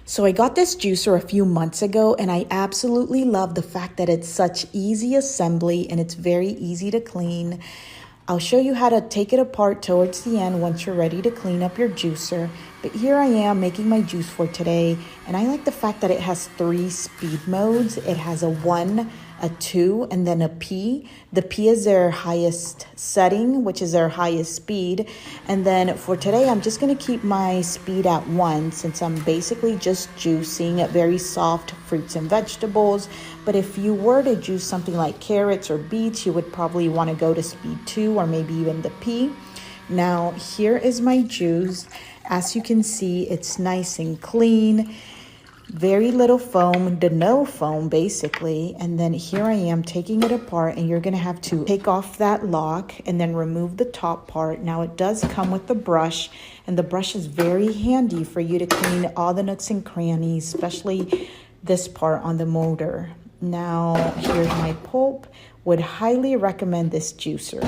So I got this juicer a few months ago and I absolutely love the fact that it's such easy assembly and it's very easy to clean. I'll show you how to take it apart towards the end once you're ready to clean up your juicer. But here I am making my juice for today, and I like the fact that it has 3 speed modes. It has a 1, a 2, and then a P. The P is their highest setting, which is their highest speed. And then for today, I'm just going to keep my speed at 1 since I'm basically just juicing very soft fruits and vegetables. But if you were to juice something like carrots or beets, you would probably want to go to speed 2 or maybe even the P. Now, here is my juice. As you can see, it's nice and clean. Very little foam, to no foam basically. And then here I am taking it apart, and you're gonna have to take off that lock and then remove the top part. Now it does come with a brush, and the brush is very handy for you to clean all the nooks and crannies, especially this part on the motor. Now here's my pulp. Would highly recommend this juicer.